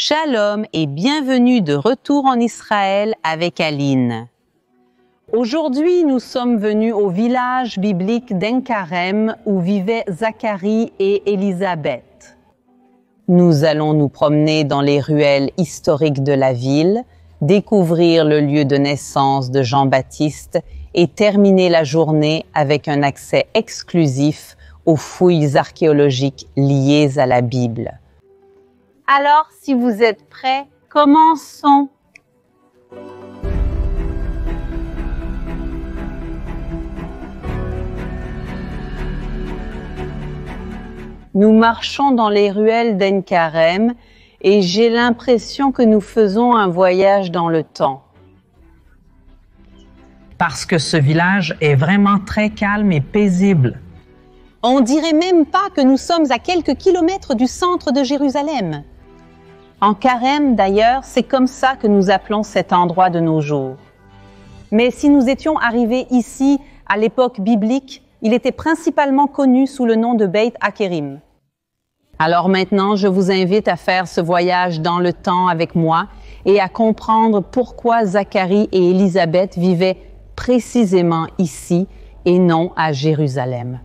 Shalom et bienvenue de retour en Israël avec Aline. Aujourd'hui, nous sommes venus au village biblique d'En Karem où vivaient Zacharie et Élisabeth. Nous allons nous promener dans les ruelles historiques de la ville, découvrir le lieu de naissance de Jean-Baptiste et terminer la journée avec un accès exclusif aux fouilles archéologiques liées à la Bible. Alors, si vous êtes prêts, commençons. Nous marchons dans les ruelles d'En Karem et j'ai l'impression que nous faisons un voyage dans le temps. Parce que ce village est vraiment très calme et paisible. On dirait même pas que nous sommes à quelques kilomètres du centre de Jérusalem. En Karem, d'ailleurs, c'est comme ça que nous appelons cet endroit de nos jours. Mais si nous étions arrivés ici à l'époque biblique, il était principalement connu sous le nom de Beit Hakerim. Alors maintenant, je vous invite à faire ce voyage dans le temps avec moi et à comprendre pourquoi Zacharie et Élisabeth vivaient précisément ici et non à Jérusalem.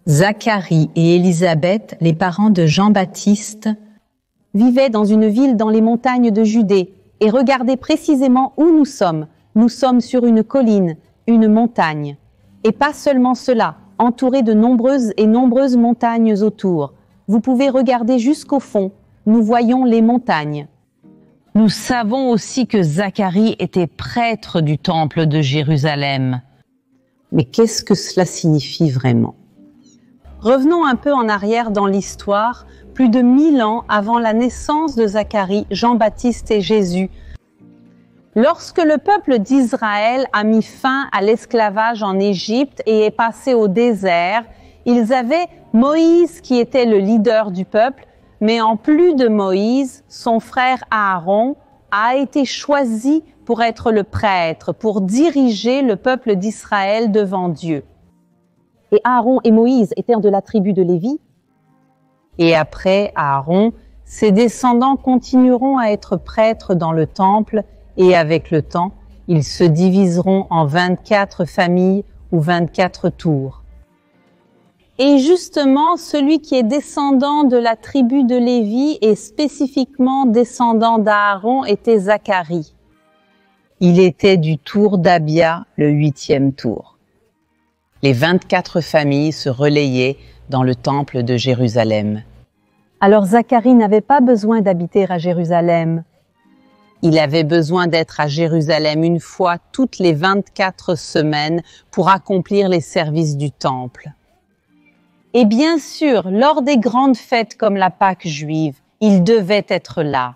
Zacharie et Élisabeth, les parents de Jean-Baptiste, vivaient dans une ville dans les montagnes de Judée. Et regardez précisément où nous sommes. Nous sommes sur une colline, une montagne. Et pas seulement cela, entourés de nombreuses montagnes autour. Vous pouvez regarder jusqu'au fond. Nous voyons les montagnes. Nous savons aussi que Zacharie était prêtre du temple de Jérusalem. Mais qu'est-ce que cela signifie vraiment ? Revenons un peu en arrière dans l'histoire, plus de 1000 ans avant la naissance de Zacharie, Jean-Baptiste et Jésus. Lorsque le peuple d'Israël a mis fin à l'esclavage en Égypte et est passé au désert, ils avaient Moïse qui était le leader du peuple, mais en plus de Moïse, son frère Aaron a été choisi pour être le prêtre, pour diriger le peuple d'Israël devant Dieu. Et Aaron et Moïse étaient de la tribu de Lévi. Et après Aaron, ses descendants continueront à être prêtres dans le temple et avec le temps, ils se diviseront en 24 familles ou 24 tours. Et justement, celui qui est descendant de la tribu de Lévi et spécifiquement descendant d'Aaron était Zacharie. Il était du tour d'Abia, le 8e tour. Les 24 familles se relayaient dans le temple de Jérusalem. Alors Zacharie n'avait pas besoin d'habiter à Jérusalem. Il avait besoin d'être à Jérusalem une fois toutes les 24 semaines pour accomplir les services du temple. Et bien sûr, lors des grandes fêtes comme la Pâque juive, il devait être là.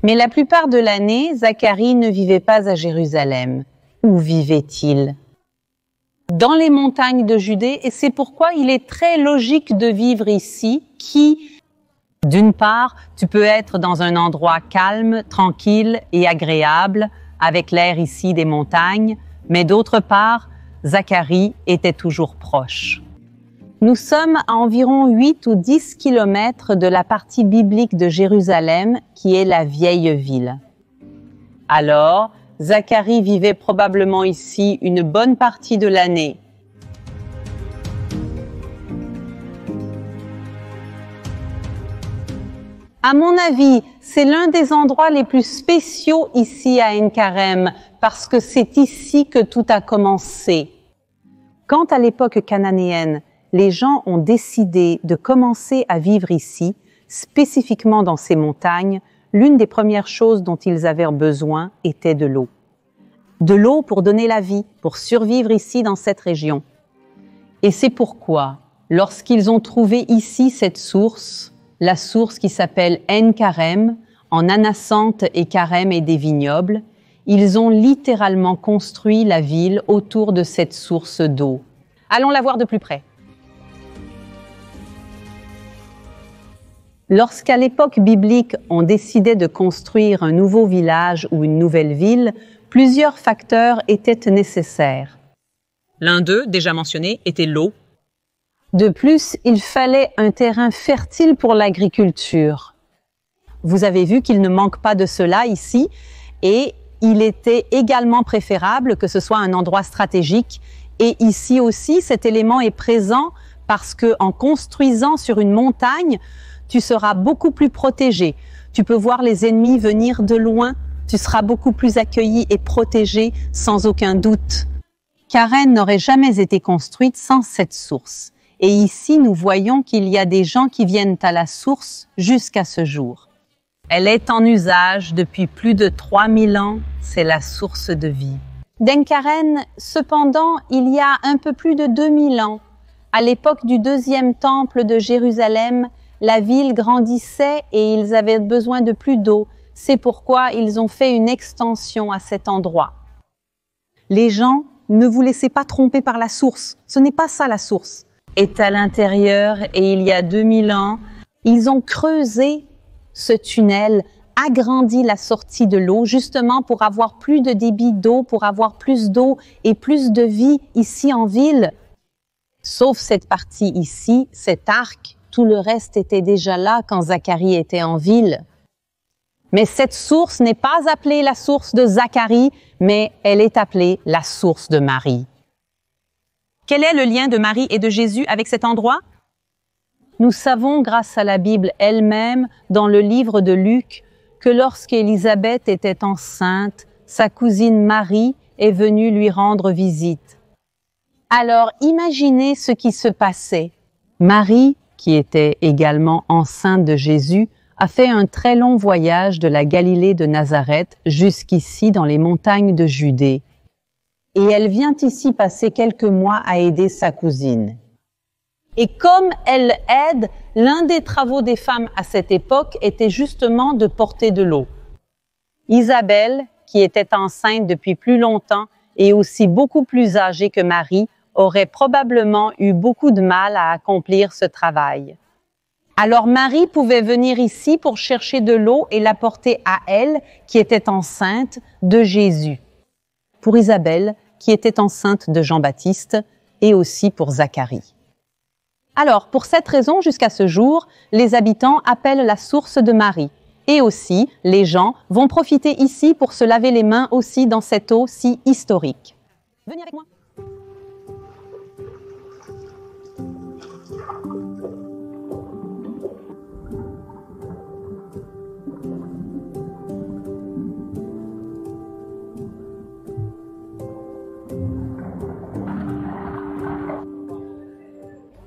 Mais la plupart de l'année, Zacharie ne vivait pas à Jérusalem. Où vivait-il ? Dans les montagnes de Judée, et c'est pourquoi il est très logique de vivre ici, d'une part, tu peux être dans un endroit calme, tranquille et agréable, avec l'air ici des montagnes, mais d'autre part, Zacharie était toujours proche. Nous sommes à environ 8 ou 10 kilomètres de la partie biblique de Jérusalem, qui est la vieille ville. Alors, Zacharie vivait probablement ici une bonne partie de l'année. À mon avis, c'est l'un des endroits les plus spéciaux ici à En Karem, parce que c'est ici que tout a commencé. Quand à l'époque cananéenne, les gens ont décidé de commencer à vivre ici, spécifiquement dans ces montagnes, l'une des premières choses dont ils avaient besoin était de l'eau. De l'eau pour donner la vie, pour survivre ici dans cette région. Et c'est pourquoi, lorsqu'ils ont trouvé ici cette source, la source qui s'appelle En Karem, en Anasante et Karem et des vignobles, ils ont littéralement construit la ville autour de cette source d'eau. Allons la voir de plus près. Lorsqu'à l'époque biblique, on décidait de construire un nouveau village ou une nouvelle ville, plusieurs facteurs étaient nécessaires. L'un d'eux, déjà mentionné, était l'eau. De plus, il fallait un terrain fertile pour l'agriculture. Vous avez vu qu'il ne manque pas de cela ici, et il était également préférable que ce soit un endroit stratégique. Et ici aussi, cet élément est présent parce que en construisant sur une montagne, tu seras beaucoup plus protégé. Tu peux voir les ennemis venir de loin. Tu seras beaucoup plus accueilli et protégé sans aucun doute. Karen n'aurait jamais été construite sans cette source. Et ici, nous voyons qu'il y a des gens qui viennent à la source jusqu'à ce jour. Elle est en usage depuis plus de 3000 ans. C'est la source de vie. d'En Karen, cependant, il y a un peu plus de 2000 ans, à l'époque du deuxième temple de Jérusalem, la ville grandissait et ils avaient besoin de plus d'eau. C'est pourquoi ils ont fait une extension à cet endroit. Les gens, ne vous laissez pas tromper par la source. Ce n'est pas ça la source. Est à l'intérieur et il y a 2000 ans, ils ont creusé ce tunnel, agrandi la sortie de l'eau, justement pour avoir plus de débit d'eau, pour avoir plus d'eau et plus de vie ici en ville. Sauf cette partie ici, cet arc, tout le reste était déjà là quand Zacharie était en ville. Mais cette source n'est pas appelée la source de Zacharie, mais elle est appelée la source de Marie. Quel est le lien de Marie et de Jésus avec cet endroit? Nous savons grâce à la Bible elle-même, dans le livre de Luc, que lorsqu'Élisabeth était enceinte, sa cousine Marie est venue lui rendre visite. Alors imaginez ce qui se passait. Marie, qui était également enceinte de Jésus, a fait un très long voyage de la Galilée de Nazareth jusqu'ici dans les montagnes de Judée. Et elle vient ici passer quelques mois à aider sa cousine. Et comme elle aide, l'un des travaux des femmes à cette époque était justement de porter de l'eau. Isabelle, qui était enceinte depuis plus longtemps et aussi beaucoup plus âgée que Marie, aurait probablement eu beaucoup de mal à accomplir ce travail. Alors Marie pouvait venir ici pour chercher de l'eau et l'apporter à elle, qui était enceinte de Jésus. Pour Isabelle, qui était enceinte de Jean-Baptiste, et aussi pour Zacharie. Alors, pour cette raison, jusqu'à ce jour, les habitants appellent la source de Marie. Et aussi, les gens vont profiter ici pour se laver les mains aussi dans cette eau si historique. Venez avec moi.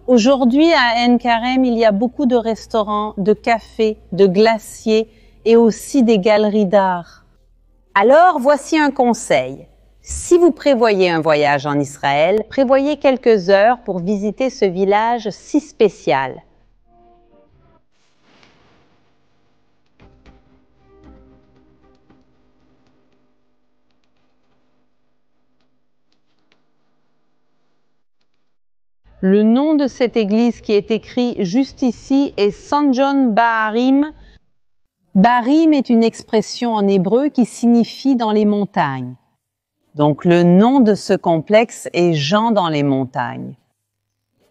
Aujourd'hui, à Ein Kerem, il y a beaucoup de restaurants, de cafés, de glaciers et aussi des galeries d'art. Alors, voici un conseil. Si vous prévoyez un voyage en Israël, prévoyez quelques heures pour visiter ce village si spécial. Le nom de cette église qui est écrit juste ici est Sanjon Baharim. Baharim est une expression en hébreu qui signifie dans les montagnes. Donc le nom de ce complexe est Jean dans les montagnes.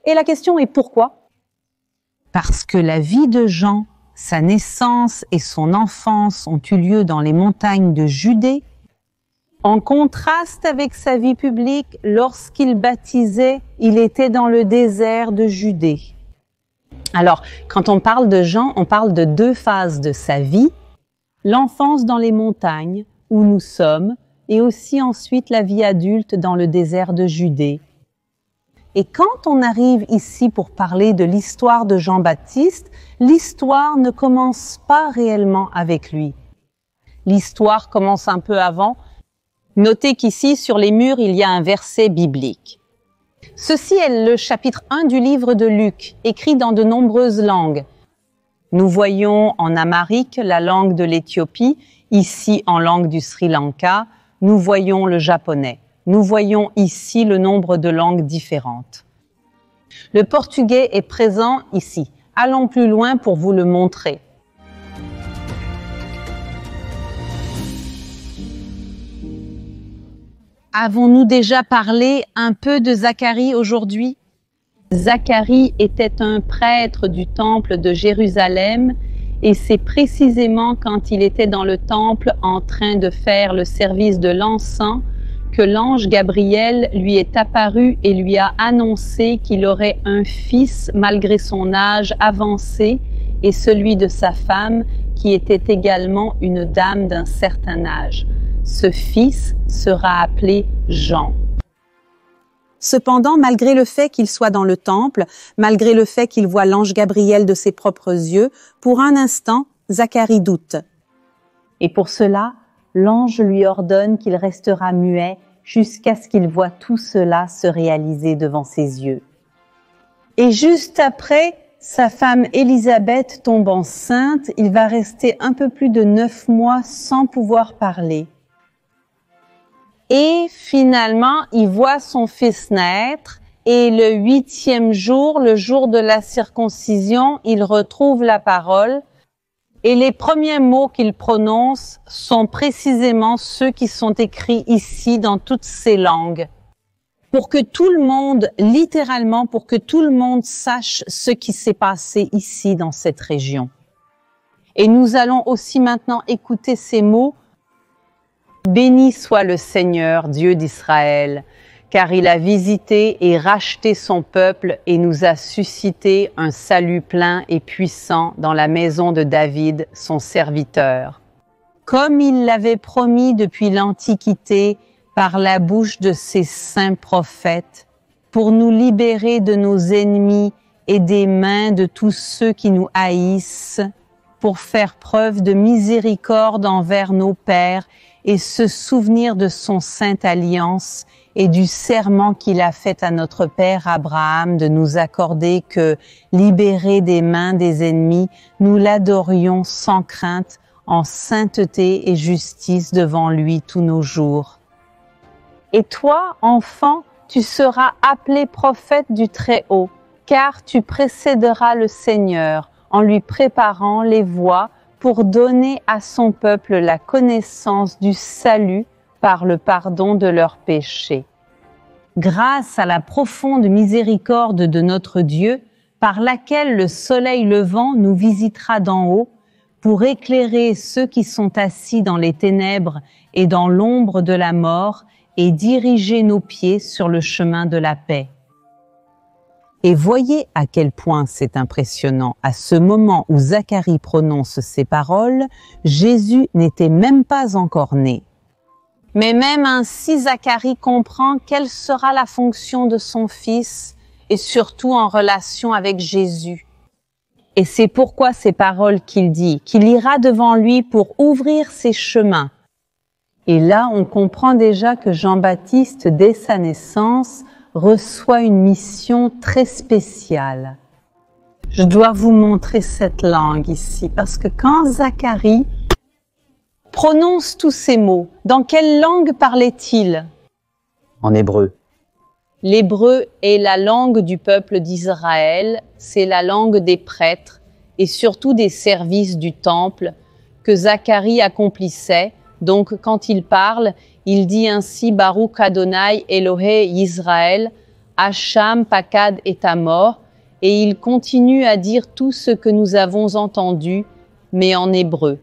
Et la question est pourquoi? Parce que la vie de Jean, sa naissance et son enfance ont eu lieu dans les montagnes de Judée, en contraste avec sa vie publique, lorsqu'il baptisait, il était dans le désert de Judée. Alors, quand on parle de Jean, on parle de deux phases de sa vie. L'enfance dans les montagnes, où nous sommes, et aussi ensuite la vie adulte dans le désert de Judée. Et quand on arrive ici pour parler de l'histoire de Jean-Baptiste, l'histoire ne commence pas réellement avec lui. L'histoire commence un peu avant. Notez qu'ici, sur les murs, il y a un verset biblique. Ceci est le chapitre 1 du livre de Luc, écrit dans de nombreuses langues. Nous voyons en amharique la langue de l'Éthiopie, ici en langue du Sri Lanka, nous voyons le japonais. Nous voyons ici le nombre de langues différentes. Le portugais est présent ici. Allons plus loin pour vous le montrer. Avons-nous déjà parlé un peu de Zacharie aujourd'hui? Zacharie était un prêtre du temple de Jérusalem et c'est précisément quand il était dans le temple en train de faire le service de l'encens que l'ange Gabriel lui est apparu et lui a annoncé qu'il aurait un fils malgré son âge avancé et celui de sa femme qui était également une dame d'un certain âge. Ce fils sera appelé Jean. Cependant, malgré le fait qu'il soit dans le temple, malgré le fait qu'il voit l'ange Gabriel de ses propres yeux, pour un instant, Zacharie doute. Et pour cela, l'ange lui ordonne qu'il restera muet jusqu'à ce qu'il voie tout cela se réaliser devant ses yeux. Et juste après, sa femme Élisabeth tombe enceinte, il va rester un peu plus de 9 mois sans pouvoir parler. Et finalement, il voit son fils naître et le 8e jour, le jour de la circoncision, il retrouve la parole et les premiers mots qu'il prononce sont précisément ceux qui sont écrits ici dans toutes ces langues. Pour que tout le monde, littéralement, pour que tout le monde sache ce qui s'est passé ici dans cette région. Et nous allons aussi maintenant écouter ces mots. Béni soit le Seigneur, Dieu d'Israël, car il a visité et racheté son peuple et nous a suscité un salut plein et puissant dans la maison de David, son serviteur. Comme il l'avait promis depuis l'Antiquité par la bouche de ses saints prophètes, pour nous libérer de nos ennemis et des mains de tous ceux qui nous haïssent, pour faire preuve de miséricorde envers nos pères et se souvenir de son sainte alliance et du serment qu'il a fait à notre père Abraham de nous accorder que, libérés des mains des ennemis, nous l'adorions sans crainte, en sainteté et justice devant lui tous nos jours. Et toi, enfant, tu seras appelé prophète du Très-Haut, car tu précéderas le Seigneur en lui préparant les voies pour donner à son peuple la connaissance du salut par le pardon de leurs péchés. Grâce à la profonde miséricorde de notre Dieu, par laquelle le soleil levant nous visitera d'en haut, pour éclairer ceux qui sont assis dans les ténèbres et dans l'ombre de la mort, et diriger nos pieds sur le chemin de la paix. Et voyez à quel point c'est impressionnant. À ce moment où Zacharie prononce ces paroles, Jésus n'était même pas encore né. Mais même ainsi, Zacharie comprend quelle sera la fonction de son fils et surtout en relation avec Jésus. Et c'est pourquoi ces paroles qu'il dit, qu'il ira devant lui pour ouvrir ses chemins. Et là, on comprend déjà que Jean-Baptiste, dès sa naissance, reçoit une mission très spéciale. Je dois vous montrer cette langue ici, parce que quand Zacharie prononce tous ces mots, dans quelle langue parlait-il? En hébreu. L'hébreu est la langue du peuple d'Israël, c'est la langue des prêtres et surtout des services du temple que Zacharie accomplissait. Donc, quand il parle, il dit ainsi « Baruch Adonai Elohé Yisraël, Hacham Pakad et Amor » et il continue à dire tout ce que nous avons entendu, mais en hébreu.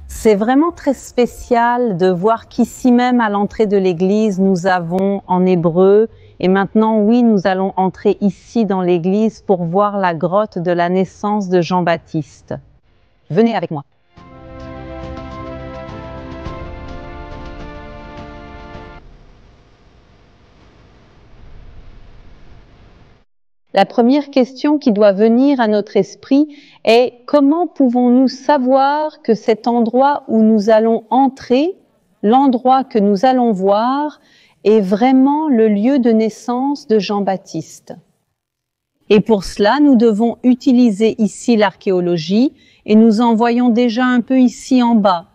C'est vraiment très spécial de voir qu'ici même à l'entrée de l'église, nous avons en hébreu. Et maintenant, oui, nous allons entrer ici dans l'église pour voir la grotte de la naissance de Jean-Baptiste. Venez avec moi. La première question qui doit venir à notre esprit est comment pouvons-nous savoir que cet endroit où nous allons entrer, l'endroit que nous allons voir, est vraiment le lieu de naissance de Jean-Baptiste? Et pour cela, nous devons utiliser ici l'archéologie et nous en voyons déjà un peu ici en bas.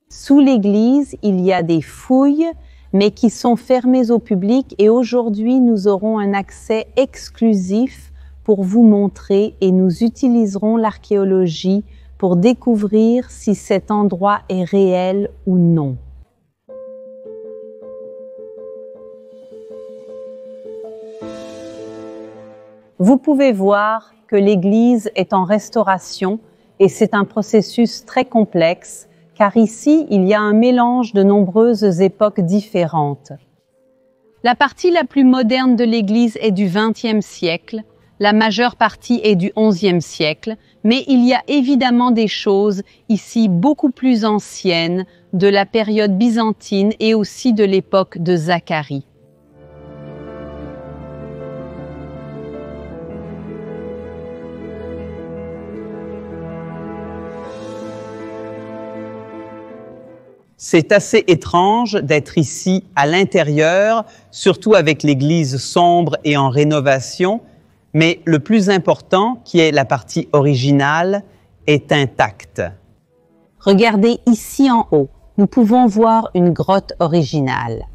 Sous l'église, il y a des fouilles mais qui sont fermées au public et aujourd'hui nous aurons un accès exclusif pour vous montrer et nous utiliserons l'archéologie pour découvrir si cet endroit est réel ou non. Vous pouvez voir que l'église est en restauration et c'est un processus très complexe car ici il y a un mélange de nombreuses époques différentes. La partie la plus moderne de l'église est du XXe siècle, la majeure partie est du XIe siècle, mais il y a évidemment des choses ici beaucoup plus anciennes de la période byzantine et aussi de l'époque de Zacharie. C'est assez étrange d'être ici à l'intérieur, surtout avec l'église sombre et en rénovation, mais le plus important, qui est la partie originale, est intacte. Regardez ici en haut, nous pouvons voir une grotte originale.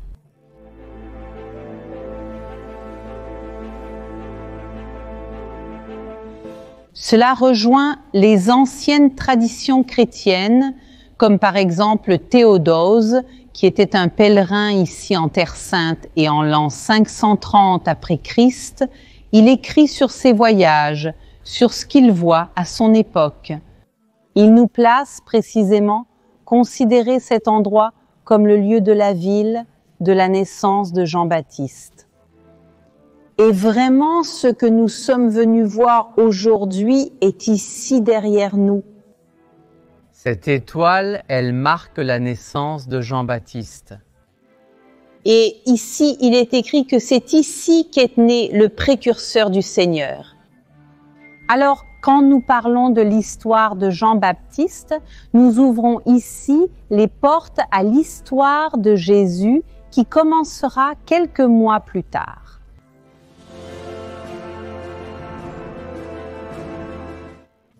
Cela rejoint les anciennes traditions chrétiennes, comme par exemple Théodose, qui était un pèlerin ici en Terre Sainte et en l'an 530 après Christ, il écrit sur ses voyages, sur ce qu'il voit à son époque. Il nous place précisément considérer cet endroit comme le lieu de la ville, de la naissance de Jean-Baptiste. Et vraiment, ce que nous sommes venus voir aujourd'hui est ici derrière nous. Cette étoile, elle marque la naissance de Jean-Baptiste. Et ici, il est écrit que c'est ici qu'est né le précurseur du Seigneur. Alors, quand nous parlons de l'histoire de Jean-Baptiste, nous ouvrons ici les portes à l'histoire de Jésus qui commencera quelques mois plus tard.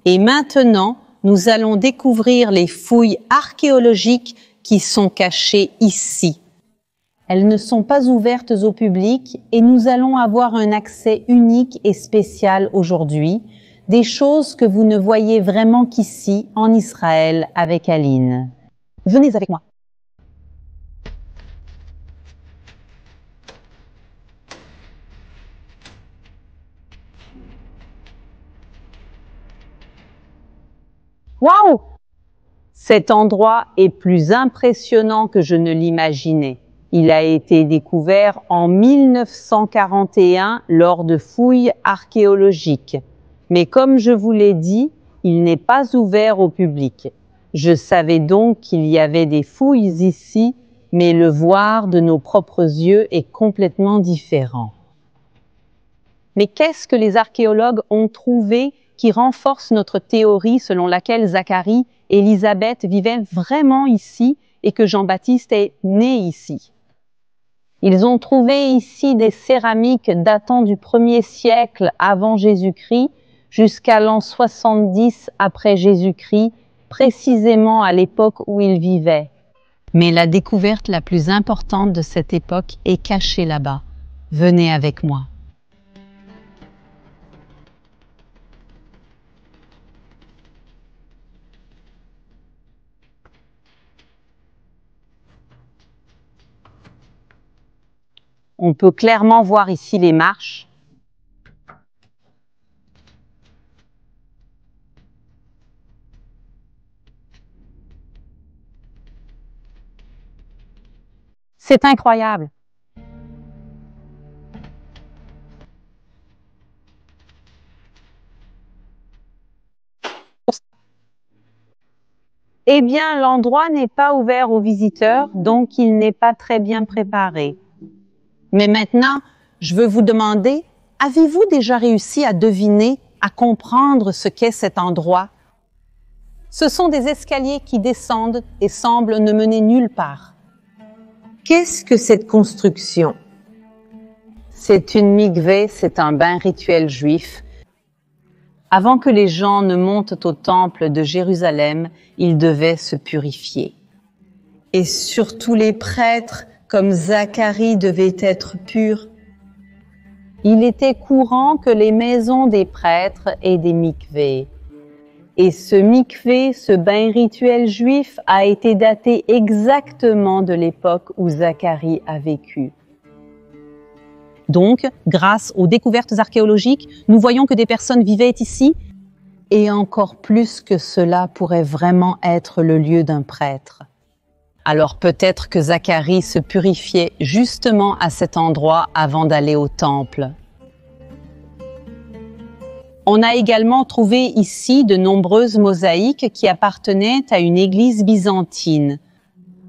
Et maintenant, nous allons découvrir les fouilles archéologiques qui sont cachées ici. Elles ne sont pas ouvertes au public et nous allons avoir un accès unique et spécial aujourd'hui, des choses que vous ne voyez vraiment qu'ici, en Israël, avec Aline. Venez avec moi. Waouh! Cet endroit est plus impressionnant que je ne l'imaginais. Il a été découvert en 1941 lors de fouilles archéologiques. Mais comme je vous l'ai dit, il n'est pas ouvert au public. Je savais donc qu'il y avait des fouilles ici, mais le voir de nos propres yeux est complètement différent. Mais qu'est-ce que les archéologues ont trouvé qui renforce notre théorie selon laquelle Zacharie et Élisabeth vivaient vraiment ici et que Jean-Baptiste est né ici? Ils ont trouvé ici des céramiques datant du 1er siècle avant Jésus-Christ jusqu'à l'an 70 après Jésus-Christ, précisément à l'époque où ils vivaient. Mais la découverte la plus importante de cette époque est cachée là-bas. Venez avec moi. On peut clairement voir ici les marches. C'est incroyable. Eh bien, l'endroit n'est pas ouvert aux visiteurs, donc il n'est pas très bien préparé. Mais maintenant, je veux vous demander, avez-vous déjà réussi à deviner, à comprendre ce qu'est cet endroit? Ce sont des escaliers qui descendent et semblent ne mener nulle part. Qu'est-ce que cette construction? C'est une mikvé, c'est un bain rituel juif. Avant que les gens ne montent au temple de Jérusalem, ils devaient se purifier. Et surtout les prêtres, comme Zacharie, devaient être purs. il était courant que les maisons des prêtres aient des mikvés. Et ce mikvé, ce bain rituel juif, a été daté exactement de l'époque où Zacharie a vécu. Donc, grâce aux découvertes archéologiques, nous voyons que des personnes vivaient ici, et encore plus que cela pourrait vraiment être le lieu d'un prêtre. Alors peut-être que Zacharie se purifiait justement à cet endroit avant d'aller au temple. On a également trouvé ici de nombreuses mosaïques qui appartenaient à une église byzantine.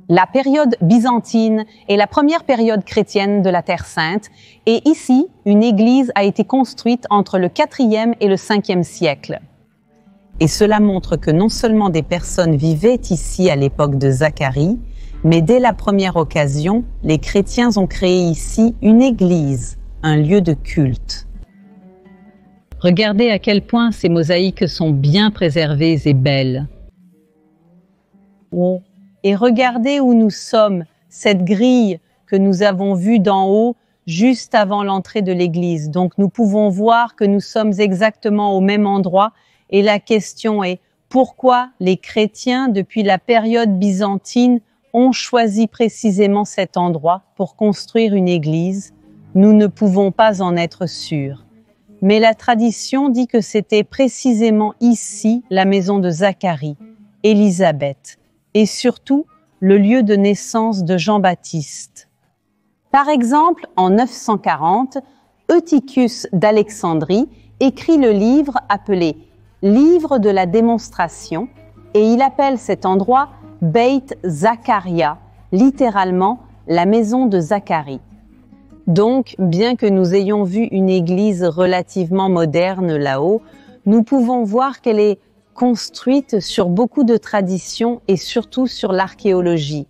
La période byzantine est la première période chrétienne de la Terre Sainte, et ici, une église a été construite entre le 4e et le 5e siècle. Et cela montre que non seulement des personnes vivaient ici à l'époque de Zacharie, mais dès la première occasion, les chrétiens ont créé ici une église, un lieu de culte. Regardez à quel point ces mosaïques sont bien préservées et belles. Oh. Et regardez où nous sommes, cette grille que nous avons vue d'en haut, juste avant l'entrée de l'église. Donc nous pouvons voir que nous sommes exactement au même endroit. Et la question est, pourquoi les chrétiens, depuis la période byzantine, ont choisi précisément cet endroit pour construire une église? Nous ne pouvons pas en être sûrs. Mais la tradition dit que c'était précisément ici la maison de Zacharie, Élisabeth, et surtout le lieu de naissance de Jean-Baptiste. Par exemple, en 940, Eutychus d'Alexandrie écrit le livre appelé « Livre de la démonstration » et il appelle cet endroit « Beit Zacharia », littéralement « la maison de Zacharie ». Donc, bien que nous ayons vu une église relativement moderne là-haut, nous pouvons voir qu'elle est construite sur beaucoup de traditions et surtout sur l'archéologie.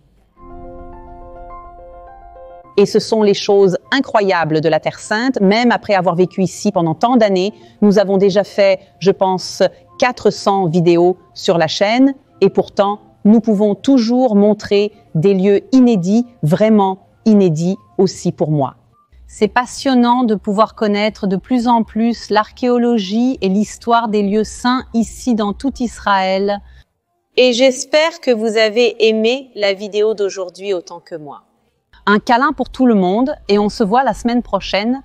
Et ce sont les choses incroyables de la Terre Sainte, même après avoir vécu ici pendant tant d'années. Nous avons déjà fait, je pense, 400 vidéos sur la chaîne et pourtant, nous pouvons toujours montrer des lieux inédits, vraiment inédits aussi pour moi. C'est passionnant de pouvoir connaître de plus en plus l'archéologie et l'histoire des lieux saints ici dans tout Israël. Et j'espère que vous avez aimé la vidéo d'aujourd'hui autant que moi. Un câlin pour tout le monde et on se voit la semaine prochaine